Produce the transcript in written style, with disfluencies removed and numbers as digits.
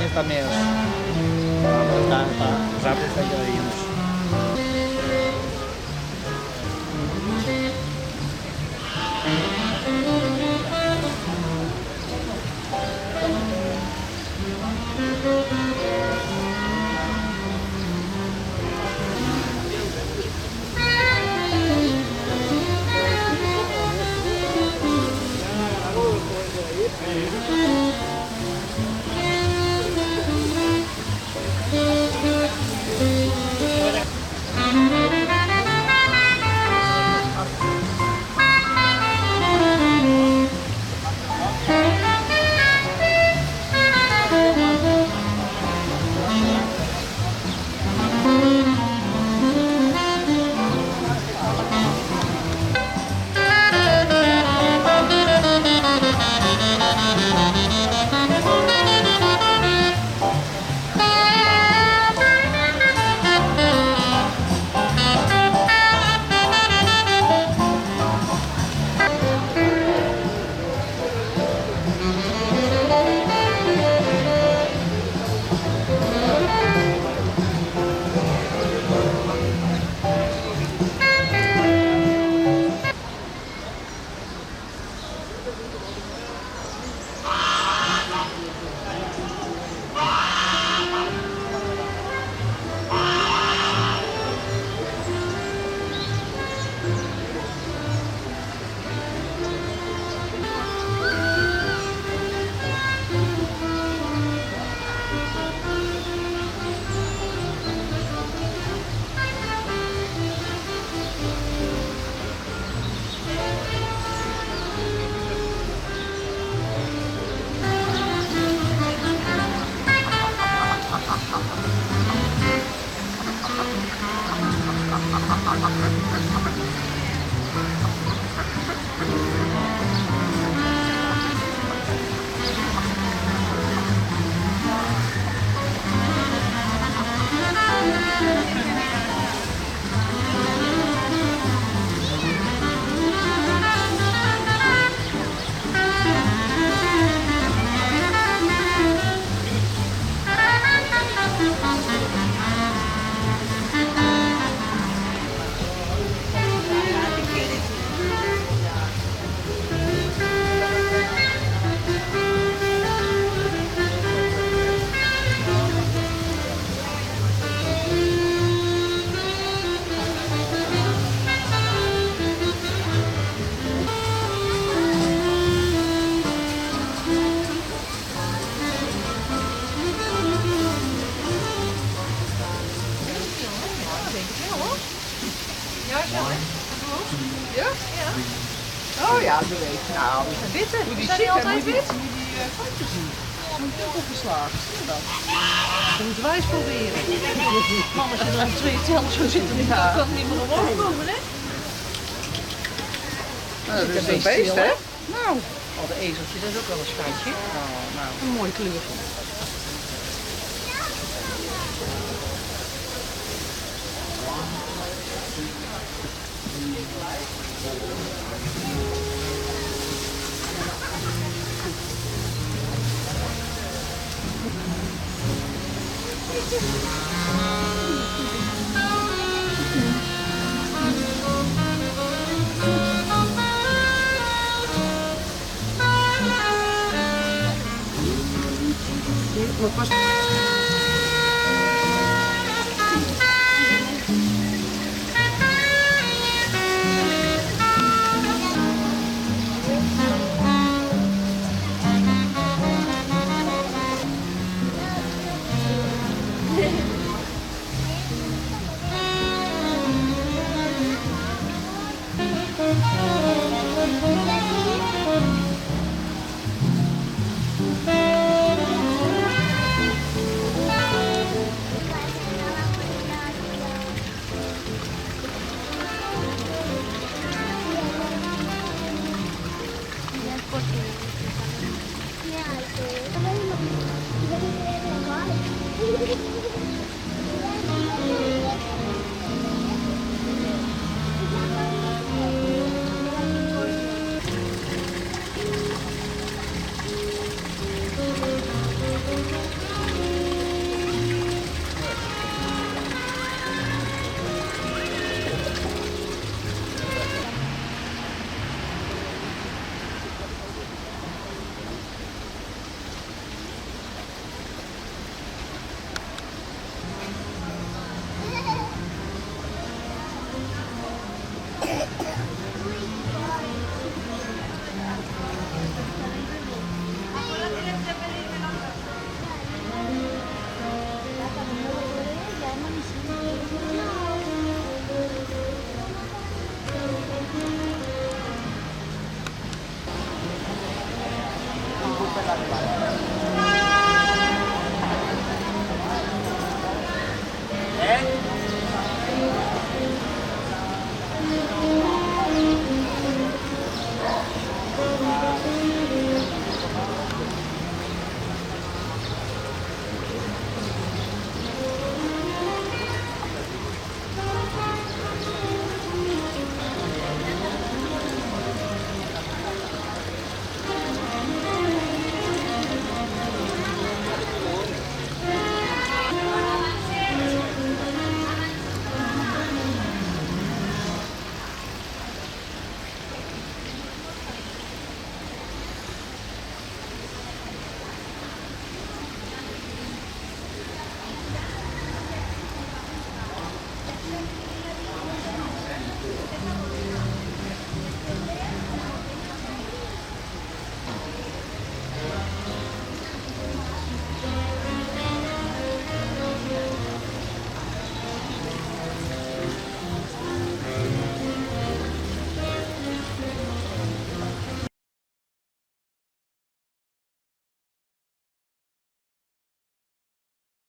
años también. Está rápido está ahí. Ja? Ja. Oh ja, dat weet ik. Nou, witte. Hoe die zit, altijd wit. Moet die foto's zien. Zo'n dubbelgeslagen. Zie je dat? Dat moeten wij eens proberen. Man, als je er even twee telt, zo zit er niet. Ja. Kan het niet meer omhoog komen, hè? Nou, dat is een beest, hè? Nou, al de ezeltje, dat is ook wel een schatje. Oh, nou. Een mooi kleur. Moet pas... Ja,